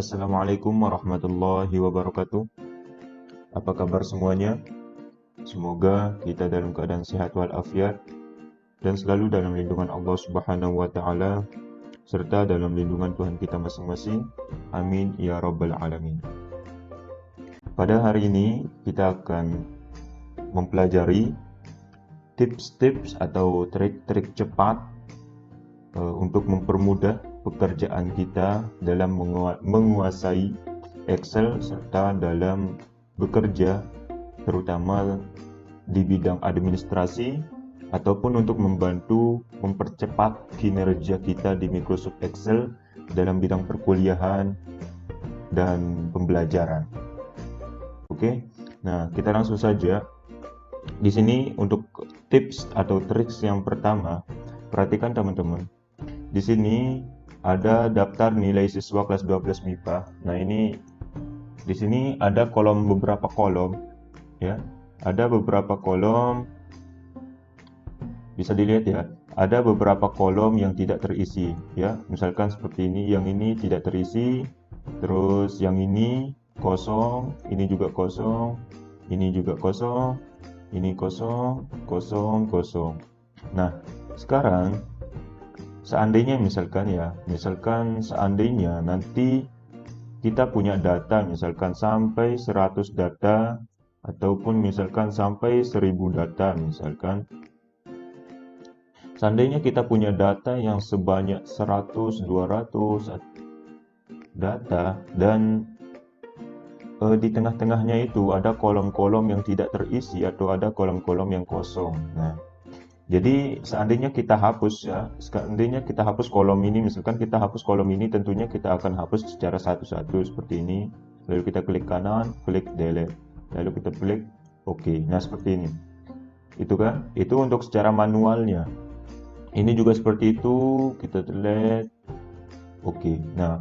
Assalamualaikum warahmatullahi wabarakatuh. Apa kabar semuanya? Semoga kita dalam keadaan sehat walafiat dan selalu dalam lindungan Allah Subhanahu wa taala serta dalam lindungan Tuhan kita masing-masing. Amin ya rabbal alamin. Pada hari ini kita akan mempelajari tips-tips atau trik-trik cepat untuk mempermudah pekerjaan kita dalam menguasai Excel serta dalam bekerja terutama di bidang administrasi ataupun untuk membantu mempercepat kinerja kita di Microsoft Excel dalam bidang perkuliahan dan pembelajaran. Oke. Nah, kita langsung saja. Di sini untuk tips atau triks yang pertama, perhatikan teman-teman. Di sini ada daftar nilai siswa kelas 12 MIPA. Nah, ini di sini ada beberapa kolom ya. Ada beberapa kolom, bisa dilihat ya. Ada beberapa kolom yang tidak terisi ya. Misalkan seperti ini, yang ini tidak terisi. Terus yang ini kosong, ini juga kosong, ini juga kosong, ini kosong, kosong, kosong. Nah, sekarang seandainya seandainya nanti kita punya data misalkan sampai 100 data ataupun misalkan sampai 1000 data misalkan. Seandainya kita punya data yang sebanyak 100, 200 data dan di tengah-tengahnya itu ada kolom-kolom yang tidak terisi atau ada kolom-kolom yang kosong. Nah, jadi seandainya kita hapus kolom ini, misalkan kita hapus kolom ini, tentunya kita akan hapus secara satu-satu seperti ini. Lalu kita klik kanan, klik delete, lalu kita klik OK. Nah, seperti ini. Itu kan? Itu untuk secara manualnya. Ini juga seperti itu, kita delete. OK. Nah,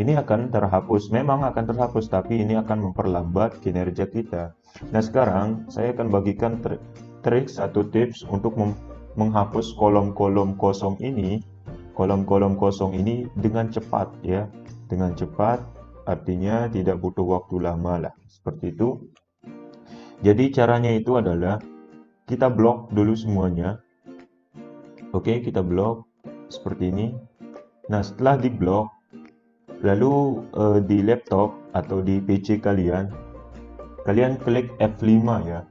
ini akan terhapus. Memang akan terhapus, tapi ini akan memperlambat kinerja kita. Nah, sekarang saya akan bagikan trik atau tips untuk menghapus kolom-kolom kosong ini, dengan cepat ya. Dengan cepat artinya tidak butuh waktu lama lah, seperti itu. Jadi caranya itu adalah kita blok dulu semuanya. Oke, kita blok seperti ini. Nah, setelah di blok, lalu di laptop atau di PC kalian klik F5 ya.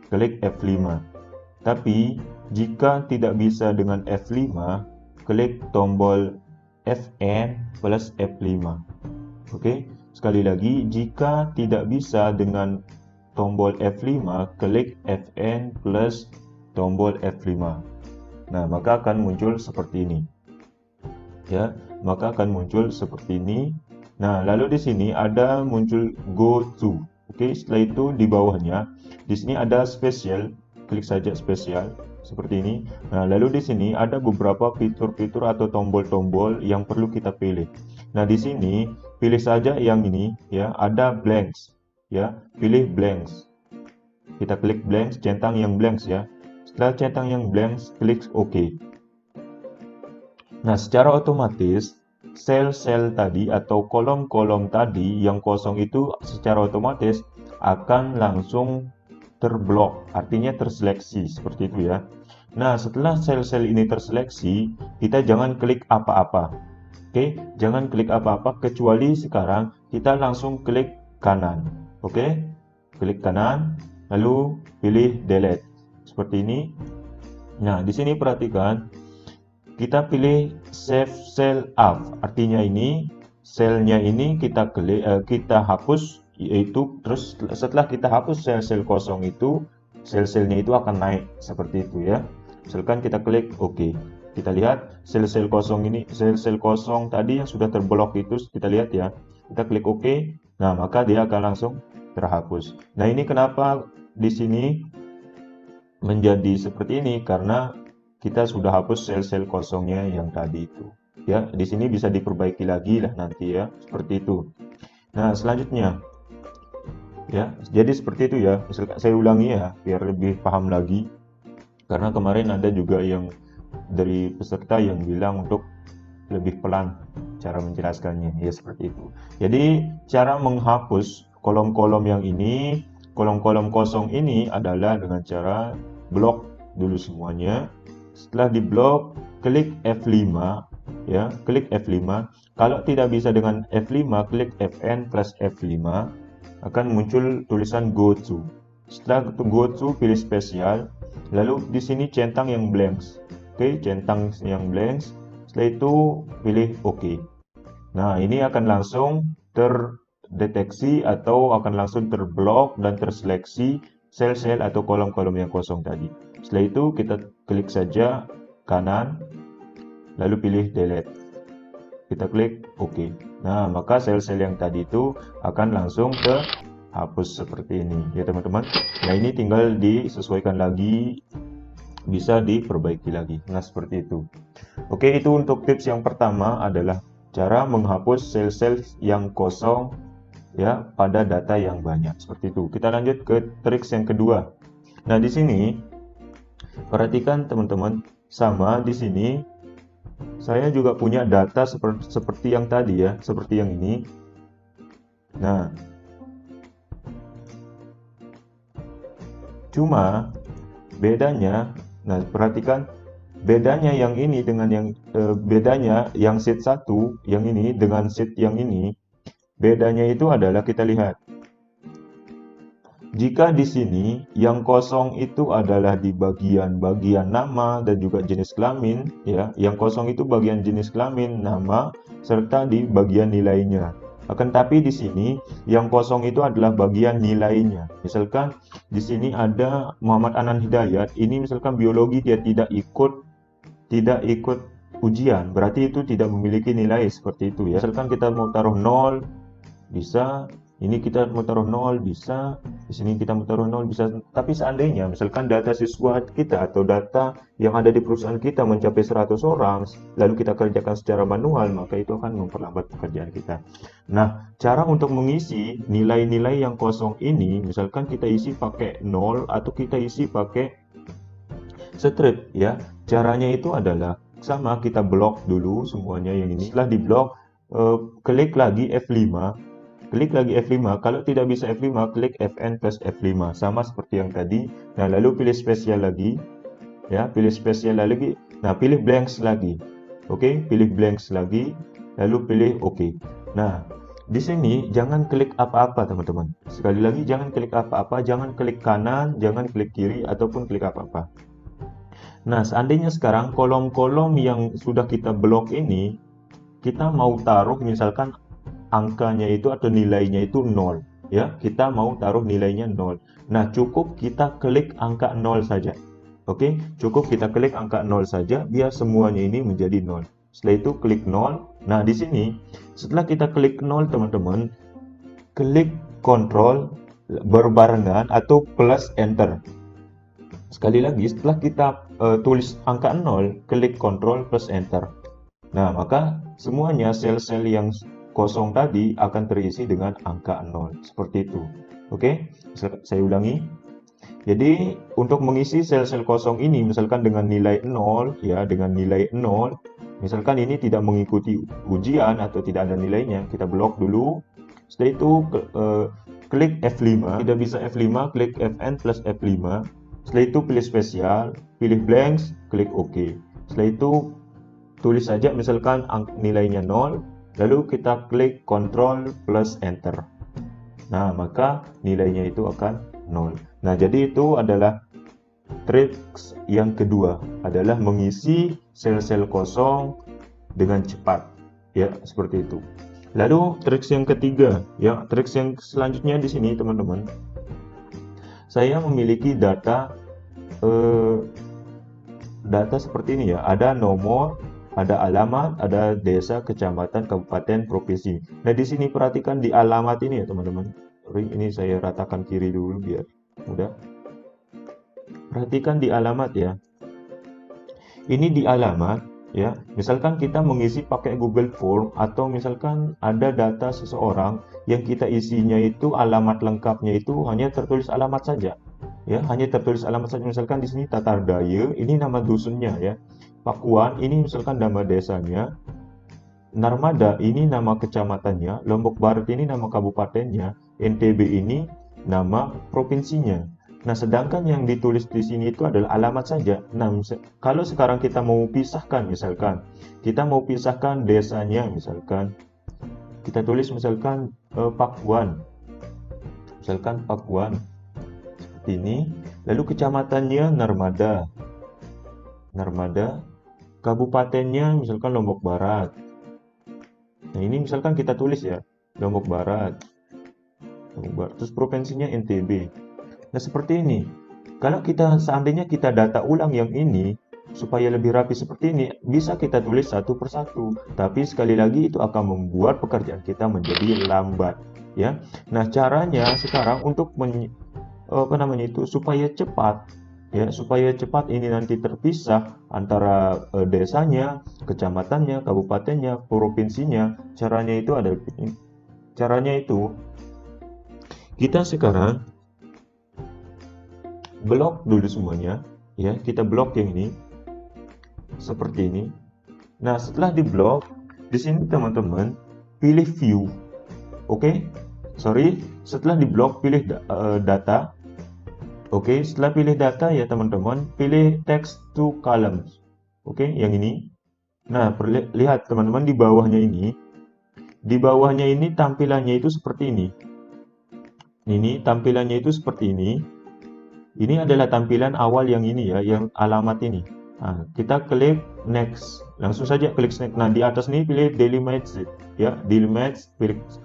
Klik F5. Tapi jika tidak bisa dengan F5, klik tombol Fn plus F5. Oke, sekali lagi, jika tidak bisa dengan tombol F5, klik Fn plus tombol F5. Nah, maka akan muncul seperti ini. Ya, maka akan muncul seperti ini. Nah, lalu di sini ada muncul go to. Oke, setelah itu di bawahnya, di sini ada spesial. Klik saja spesial seperti ini. Nah, lalu di sini ada beberapa fitur-fitur atau tombol-tombol yang perlu kita pilih. Nah, di sini pilih saja yang ini ya, ada blanks ya, pilih blanks. Kita klik blanks, centang yang blanks ya. Setelah centang yang blanks, klik OK. Nah, secara otomatis sel-sel tadi atau kolom-kolom tadi yang kosong itu secara otomatis akan langsung terblok, artinya terseleksi seperti itu ya. Nah, setelah sel-sel ini terseleksi, kita jangan klik apa-apa. Oke, jangan klik apa-apa kecuali sekarang kita langsung klik kanan. Oke, klik kanan, lalu pilih delete seperti ini. Nah, di sini perhatikan, kita pilih save cell as, artinya ini selnya ini kita hapus. Yaitu terus setelah kita hapus sel-sel kosong itu, sel-selnya itu akan naik seperti itu ya. Misalkan kita klik OK, kita lihat sel-sel kosong ini, sel-sel kosong tadi yang sudah terblok itu kita lihat ya. Kita klik OK, nah maka dia akan langsung terhapus. Nah, ini kenapa di sini menjadi seperti ini, karena kita sudah hapus sel-sel kosongnya yang tadi itu ya. Di sini bisa diperbaiki lagi lah nanti ya, seperti itu. Nah, selanjutnya ya, jadi seperti itu ya. Misalkan saya ulangi ya biar lebih paham lagi, karena kemarin ada juga yang dari peserta yang bilang untuk lebih pelan cara menjelaskannya, ya seperti itu. Jadi cara menghapus kolom-kolom yang ini, kolom-kolom kosong ini adalah dengan cara blok dulu semuanya. Setelah diblok, klik F5 ya, klik F5. Kalau tidak bisa dengan F5, klik Fn plus F5, akan muncul tulisan go to. Setelah go to, pilih spesial, lalu di sini centang yang blanks. Oke, centang yang blanks. Setelah itu pilih OK. Nah, ini akan langsung terdeteksi atau akan langsung terblok dan terseleksi sel-sel atau kolom-kolom yang kosong tadi. Setelah itu kita klik saja kanan, lalu pilih delete. Kita klik OK. Nah, maka sel-sel yang tadi itu akan langsung terhapus seperti ini ya teman-teman. Nah, ini tinggal disesuaikan lagi, bisa diperbaiki lagi. Nah, seperti itu. Oke, itu untuk tips yang pertama adalah cara menghapus sel-sel yang kosong ya pada data yang banyak. Seperti itu. Kita lanjut ke trik yang kedua. Nah, di sini perhatikan teman-teman, sama di sini saya juga punya data seperti yang tadi ya, seperti yang ini. Nah, cuma bedanya, nah perhatikan bedanya yang ini dengan yang bedanya yang sheet 1 yang ini dengan sheet yang ini, bedanya itu adalah kita lihat. Jika di sini yang kosong itu adalah di bagian nama dan juga jenis kelamin ya, yang kosong itu bagian jenis kelamin, nama serta di bagian nilainya. Akan tapi di sini yang kosong itu adalah bagian nilainya. Misalkan di sini ada Muhammad Anan Hidayat, ini misalkan biologi dia tidak ikut ujian, berarti itu tidak memiliki nilai seperti itu ya. Misalkan kita mau taruh 0 bisa, ini kita mau taruh 0 bisa, di sini kita mau taruh 0 bisa. Tapi seandainya misalkan data siswa kita atau data yang ada di perusahaan kita mencapai 100 orang, lalu kita kerjakan secara manual, maka itu akan memperlambat pekerjaan kita. Nah, cara untuk mengisi nilai-nilai yang kosong ini, misalkan kita isi pakai 0 atau kita isi pakai strip ya. Caranya itu adalah sama, kita blok dulu semuanya yang ini. Setelah diblok, klik lagi F5. Klik lagi F5, kalau tidak bisa F5, klik Fn plus F5, sama seperti yang tadi. Nah, lalu pilih spesial lagi, ya, pilih spesial lagi. Nah, pilih blanks lagi, oke, pilih blanks lagi, lalu pilih OK. Nah, di sini jangan klik apa-apa teman-teman. Sekali lagi, jangan klik apa-apa, jangan klik kanan, jangan klik kiri, ataupun klik apa-apa. Nah, seandainya sekarang kolom-kolom yang sudah kita blok ini, kita mau taruh misalkan angkanya itu atau nilainya itu 0 ya, kita mau taruh nilainya 0. Nah, cukup kita klik angka 0 saja. Oke, cukup kita klik angka 0 saja biar semuanya ini menjadi 0. Setelah itu klik 0. Nah, di sini setelah kita klik 0 teman-teman, klik Ctrl berbarengan atau plus Enter. Sekali lagi, setelah kita tulis angka 0, klik Ctrl plus Enter. Nah, maka semuanya sel-sel yang kosong tadi akan terisi dengan angka 0. Seperti itu. Oke, saya ulangi. Jadi, untuk mengisi sel-sel kosong ini, misalkan dengan nilai 0, ya, dengan nilai 0, misalkan ini tidak mengikuti ujian atau tidak ada nilainya, kita blok dulu. Setelah itu, klik F5. Tidak bisa F5, klik Fn plus F5. Setelah itu pilih spesial, pilih blanks, klik OK. Setelah itu tulis saja misalkan nilainya 0, lalu kita klik Ctrl plus Enter. Nah, maka nilainya itu akan 0. Nah, jadi itu adalah trik yang kedua, adalah mengisi sel-sel kosong dengan cepat. Ya, seperti itu. Lalu trik yang ketiga, ya, trik yang selanjutnya di sini teman-teman. Saya memiliki data seperti ini ya, ada nomor, ada alamat, ada desa, kecamatan, kabupaten, provinsi. Nah, di sini perhatikan di alamat ini ya teman-teman. Ini saya ratakan kiri dulu biar mudah. Perhatikan di alamat ya. Ini di alamat ya. Misalkan kita mengisi pakai Google Form atau misalkan ada data seseorang yang kita isinya itu alamat lengkapnya itu hanya tertulis alamat saja. Ya, hanya tertulis alamat saja. Misalkan di sini Tatar Daya, ini nama dusunnya ya. Pakuan, ini misalkan nama desanya. Narmada ini nama kecamatannya, Lombok Barat ini nama kabupatennya, NTB ini nama provinsinya. Nah, sedangkan yang ditulis di sini itu adalah alamat saja. Nah, kalau sekarang kita mau pisahkan, misalkan kita mau pisahkan desanya, misalkan kita tulis misalkan Pakuan, misalkan Pakuan seperti ini. Lalu kecamatannya Narmada, Narmada, kabupatennya misalkan Lombok Barat. Nah, ini misalkan kita tulis ya, Lombok Barat, Lombok Barat, terus provinsinya NTB. Nah, seperti ini. Kalau kita seandainya kita data ulang yang ini, supaya lebih rapi seperti ini, bisa kita tulis satu persatu. Tapi sekali lagi itu akan membuat pekerjaan kita menjadi lambat, ya. Nah, caranya sekarang untuk apa namanya itu supaya cepat, ya, supaya cepat ini nanti terpisah antara desanya, kecamatannya, kabupatennya, provinsinya. Caranya itu kita sekarang blok dulu semuanya, ya. Kita blok yang ini seperti ini. Nah, setelah di blok, di sini teman-teman pilih view. Oke. Sorry, setelah di blok pilih data. Oke, setelah pilih data ya teman-teman, pilih text to columns. Oke, yang ini. Nah, lihat teman-teman di bawahnya ini. Di bawahnya ini tampilannya itu seperti ini. Ini tampilannya itu seperti ini. Ini adalah tampilan awal yang ini ya, yang alamat ini. Nah, kita klik next. Langsung saja klik next. Nah, di atas ini pilih delimate ya, delimate,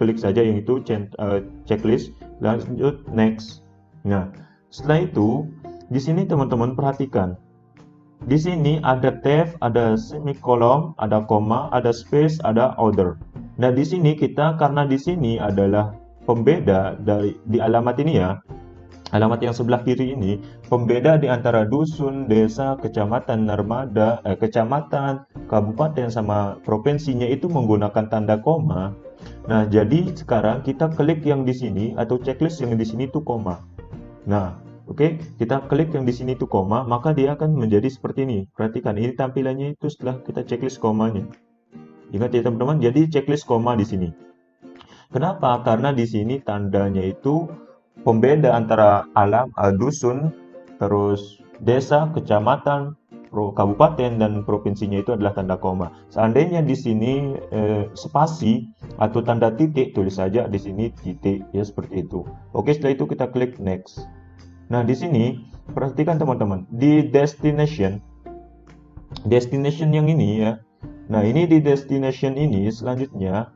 klik saja yang itu checklist, lanjut next. Nah, setelah itu di sini teman-teman perhatikan. Di sini ada tab, ada semikolon, ada koma, ada space, ada order. Nah, di sini kita karena di sini adalah pembeda dari di alamat ini ya. Alamat yang sebelah kiri ini pembeda di antara dusun, desa, kecamatan, narmada, kecamatan, kabupaten sama provinsinya itu menggunakan tanda koma. Nah, jadi sekarang kita klik yang di sini atau checklist yang di sini itu koma. Nah, oke, kita klik yang di sini itu koma, maka dia akan menjadi seperti ini. Perhatikan, ini tampilannya itu setelah kita checklist komanya. Ingat ya teman-teman, jadi checklist koma di sini. Kenapa? Karena di sini tandanya itu pembeda antara dusun, terus desa, kecamatan, kabupaten, dan provinsinya itu adalah tanda koma. Seandainya di sini spasi atau tanda titik, tulis saja di sini titik, ya seperti itu. Oke, setelah itu kita klik next. Nah, di sini perhatikan teman-teman, di destination yang ini ya. Nah, ini di destination ini selanjutnya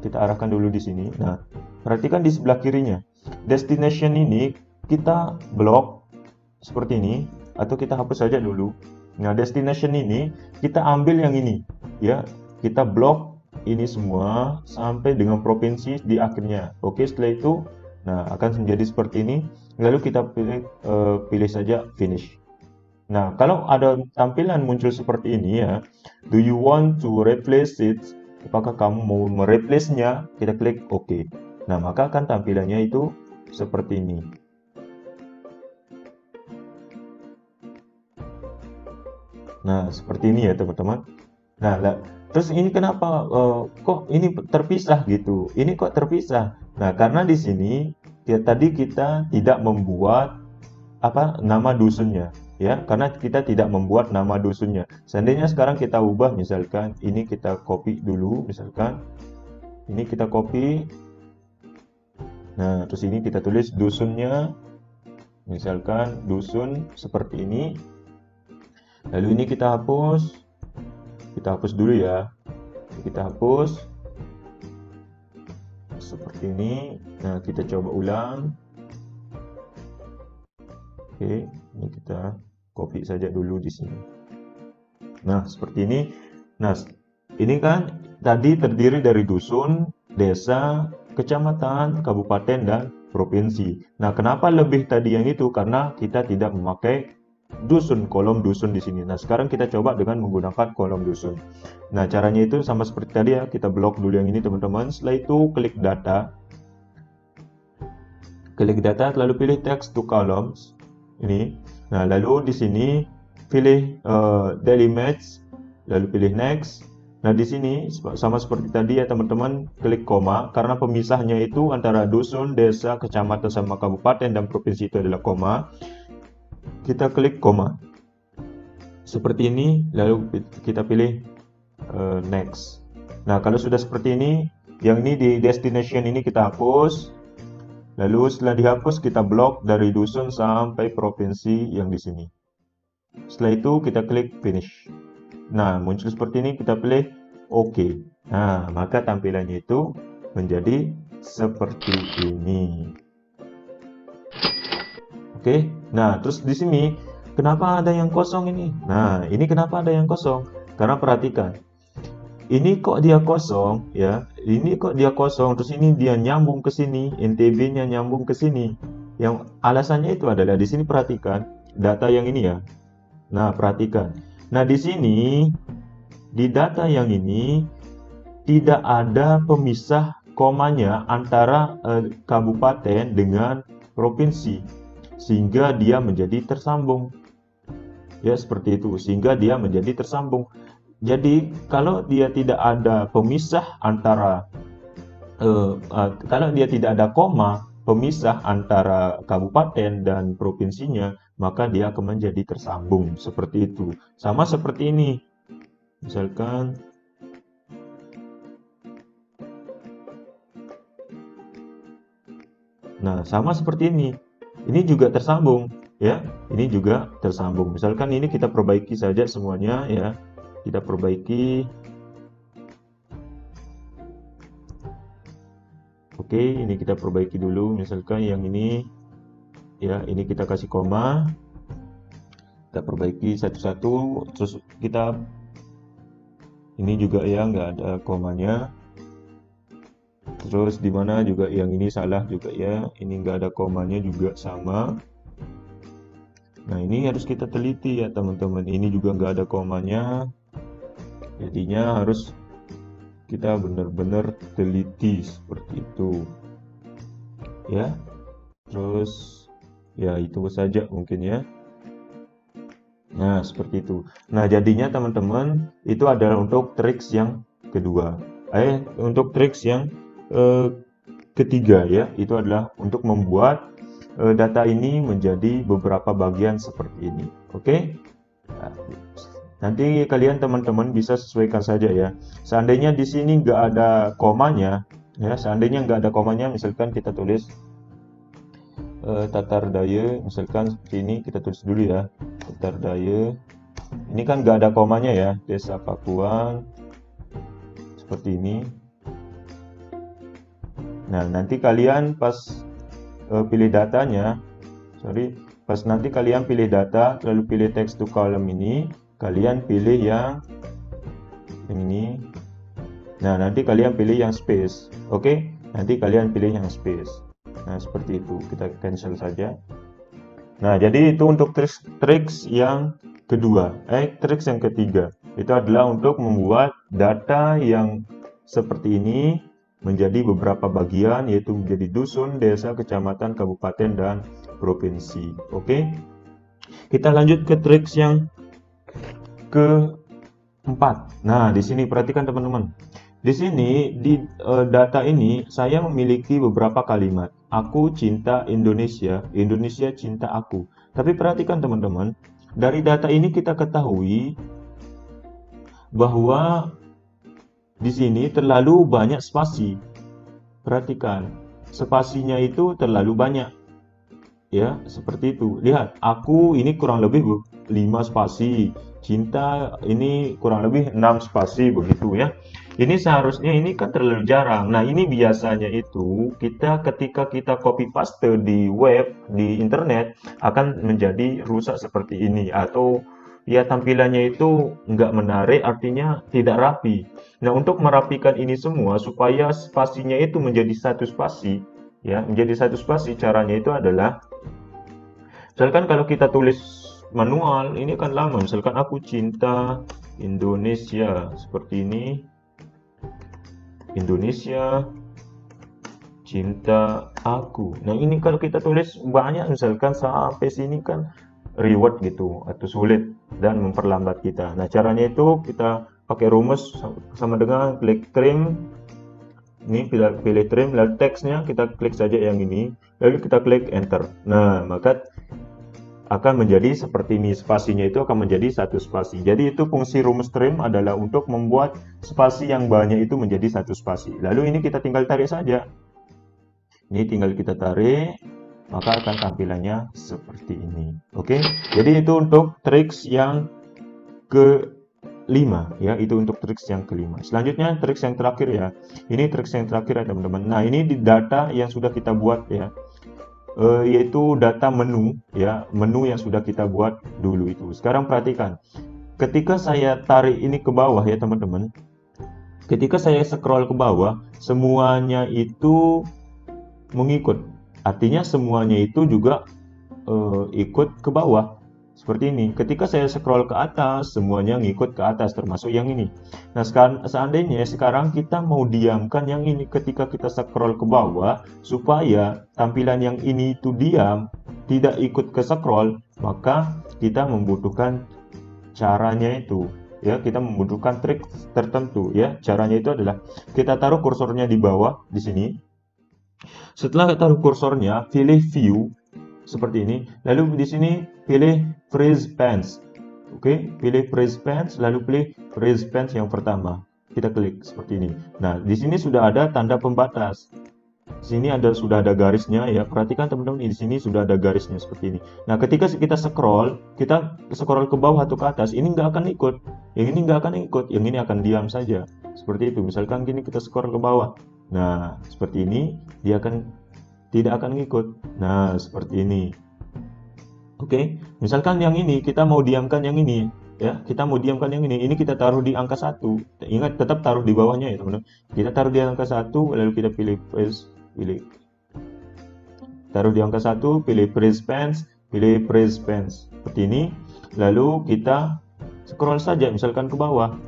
kita arahkan dulu di sini. Nah, perhatikan di sebelah kirinya. Destination ini kita blok seperti ini atau kita hapus saja dulu. Nah, destination ini kita ambil yang ini ya. Kita blok ini semua sampai dengan provinsi di akhirnya. Oke, setelah itu nah akan menjadi seperti ini. Lalu kita pilih saja finish. Nah, kalau ada tampilan muncul seperti ini ya, do you want to replace it? Apakah kamu mau mereplace-nya? Kita klik OK. Nah, maka akan tampilannya itu seperti ini. Nah, seperti ini ya teman-teman. Nah, terus ini kenapa kok ini terpisah gitu? Ini kok terpisah? Nah, karena di sini ya, tadi kita tidak membuat nama dusunnya ya, karena kita tidak membuat nama dusunnya. Seandainya sekarang kita ubah, misalkan ini kita copy dulu, misalkan ini kita copy. Nah, terus ini kita tulis dusunnya, misalkan dusun seperti ini. Lalu ini kita hapus dulu ya, kita hapus seperti ini. Nah, kita coba ulang. Oke, ini kita copy saja dulu di sini. Nah, seperti ini. Nah, ini kan tadi terdiri dari dusun, desa, kecamatan, kabupaten, dan provinsi. Nah, kenapa lebih tadi yang itu? Karena kita tidak memakai dusun, kolom dusun di sini. Nah, sekarang kita coba dengan menggunakan kolom dusun. Nah, caranya itu sama seperti tadi ya. Kita blok dulu yang ini teman-teman. Setelah itu klik data. Klik data, lalu pilih text to columns. Ini. Nah, lalu di sini pilih delimate, lalu pilih next. Nah, di sini sama seperti tadi ya teman-teman, klik koma karena pemisahnya itu antara dusun, desa, kecamatan sama kabupaten dan provinsi itu adalah koma. Kita klik koma. Seperti ini, lalu kita pilih next. Nah, kalau sudah seperti ini, yang ini di destination ini kita hapus. Lalu setelah dihapus kita blok dari dusun sampai provinsi yang di sini. Setelah itu kita klik finish. Nah, muncul seperti ini, kita pilih OK. Nah, maka tampilannya itu menjadi seperti ini. Oke. Nah, terus di sini kenapa ada yang kosong ini? Nah, ini kenapa ada yang kosong? Karena perhatikan. Ini kok dia kosong ya? Ini kok dia kosong, terus ini dia nyambung ke sini, NTB-nya nyambung ke sini. Yang alasannya itu adalah di sini perhatikan data yang ini ya. Nah, perhatikan. Nah, di sini di data yang ini tidak ada pemisah komanya antara kabupaten dengan provinsi, sehingga dia menjadi tersambung. Ya, seperti itu, sehingga dia menjadi tersambung. Jadi, kalau dia tidak ada pemisah antara kalau dia tidak ada koma pemisah antara kabupaten dan provinsinya, maka dia akan menjadi tersambung seperti itu. Sama seperti ini. Misalkan nah, sama seperti ini. Ini juga tersambung ya. Ini juga tersambung. Misalkan ini kita perbaiki saja semuanya ya. Kita perbaiki. Oke, ini kita perbaiki dulu. Misalkan yang ini ya, ini kita kasih koma. Kita perbaiki satu-satu, terus kita ini juga ya nggak ada komanya. Terus di mana juga yang ini salah juga ya, ini nggak ada komanya juga sama. Nah, ini harus kita teliti ya teman-teman, ini juga nggak ada komanya, jadinya harus kita benar-benar teliti seperti itu ya. Terus ya itu saja mungkin ya. Nah, seperti itu. Nah, jadinya teman-teman itu adalah untuk triks yang kedua. Untuk triks yang ketiga ya, itu adalah untuk membuat data ini menjadi beberapa bagian seperti ini. Oke? Nah, nanti kalian teman-teman bisa sesuaikan saja ya. Seandainya di sini nggak ada komanya, ya, seandainya nggak ada komanya, misalkan kita tulis Tatar Daya, misalkan seperti ini, kita tulis dulu ya, Tatar Daya. Ini kan nggak ada komanya ya, Desa Pakuan, seperti ini. Nah, nanti kalian pas pilih datanya, pas nanti kalian pilih data, lalu pilih text to column ini, kalian pilih yang ini. Nah, nanti kalian pilih yang space, oke? Nanti kalian pilih yang space. Nah, seperti itu, kita cancel saja. Nah, jadi itu untuk triks yang kedua. Triks yang ketiga, itu adalah untuk membuat data yang seperti ini menjadi beberapa bagian, yaitu menjadi dusun, desa, kecamatan, kabupaten, dan provinsi. Oke, kita lanjut ke triks yang keempat. Nah, di sini perhatikan teman-teman. Di sini di data ini saya memiliki beberapa kalimat. Aku cinta Indonesia, Indonesia cinta aku. Tapi perhatikan teman-teman, dari data ini kita ketahui bahwa di sini terlalu banyak spasi. Perhatikan, spasinya itu terlalu banyak. Ya, seperti itu. Lihat, aku ini kurang lebih 5 spasi. Cinta ini kurang lebih 6 spasi begitu ya. Ini seharusnya ini kan terlalu jarang. Nah, ini biasanya itu ketika kita copy paste di web, di internet akan menjadi rusak seperti ini, atau ya tampilannya itu nggak menarik, artinya tidak rapi. Nah, untuk merapikan ini semua supaya spasinya itu menjadi satu spasi, ya, menjadi satu spasi, caranya itu adalah misalkan kalau kita tulis manual, ini kan lama. Misalkan aku cinta Indonesia, seperti ini. Indonesia cinta aku. Nah, ini kalau kita tulis banyak, misalkan sampai sini kan reward gitu, atau sulit dan memperlambat kita. Nah, caranya itu kita pakai rumus sama dengan klik trim. Ini pilih trim, lalu teksnya kita klik saja yang ini, lalu kita klik enter. Nah, maka akan menjadi seperti ini, spasinya itu akan menjadi satu spasi. Jadi itu fungsi rumus trim adalah untuk membuat spasi yang banyak itu menjadi satu spasi. Lalu ini kita tinggal tarik saja. Ini tinggal kita tarik, maka akan tampilannya seperti ini. Oke, jadi itu untuk triks yang kelima ya, itu untuk triks yang kelima. Selanjutnya triks yang terakhir ya. Ini triks yang terakhir ya teman-teman. Nah, ini di data yang sudah kita buat ya. Yaitu data menu ya, menu yang sudah kita buat dulu itu. Sekarang perhatikan, ketika saya tarik ini ke bawah ya teman-teman, ketika saya scroll ke bawah, semuanya itu mengikut, artinya semuanya itu juga ikut ke bawah seperti ini. Ketika saya scroll ke atas, semuanya ngikut ke atas termasuk yang ini. Nah, seandainya sekarang kita mau diamkan yang ini, ketika kita scroll ke bawah supaya tampilan yang ini itu diam, tidak ikut ke scroll, maka kita membutuhkan caranya itu ya, kita membutuhkan trik tertentu ya. Caranya itu adalah kita taruh kursornya di bawah di sini. Setelah kita taruh kursornya, pilih view seperti ini, lalu di sini pilih freeze pans. Oke, pilih freeze pans, lalu pilih freeze pans yang pertama, kita klik seperti ini. Nah, di sini sudah ada tanda pembatas, sini sudah ada garisnya ya. Perhatikan teman-teman, di sini sudah ada garisnya seperti ini. Nah, ketika kita scroll ke bawah atau ke atas, ini nggak akan ikut, yang ini nggak akan ikut, yang ini akan diam saja seperti itu. Misalkan gini, kita scroll ke bawah, nah seperti ini, dia tidak akan ngikut. Nah, seperti ini. Oke, misalkan yang ini kita mau diamkan yang ini ya, kita mau diamkan yang ini kita taruh di angka 1. Ingat, tetap taruh di bawahnya ya teman-teman. Kita taruh di angka 1, lalu kita pilih taruh di angka 1, pilih freeze pans, seperti ini. Lalu kita scroll saja misalkan ke bawah.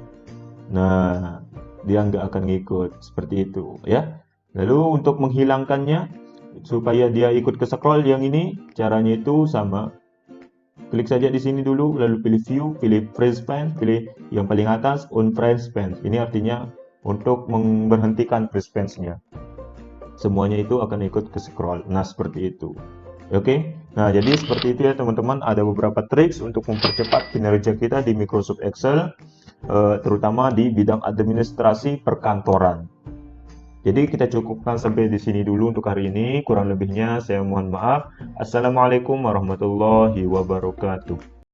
Nah, dia nggak akan ngikut seperti itu ya. Lalu untuk menghilangkannya supaya dia ikut ke scroll yang ini, caranya itu sama. Klik saja di sini dulu, lalu pilih view, pilih freeze pans, pilih yang paling atas on freeze pans. Ini artinya untuk memberhentikan freeze pans-nya. Semuanya itu akan ikut ke scroll. Nah, seperti itu. Oke. Nah, jadi seperti itu ya teman-teman, ada beberapa triks untuk mempercepat kinerja kita di Microsoft Excel, terutama di bidang administrasi perkantoran. Jadi kita cukupkan sampai di sini dulu untuk hari ini. Kurang lebihnya saya mohon maaf. Assalamualaikum warahmatullahi wabarakatuh.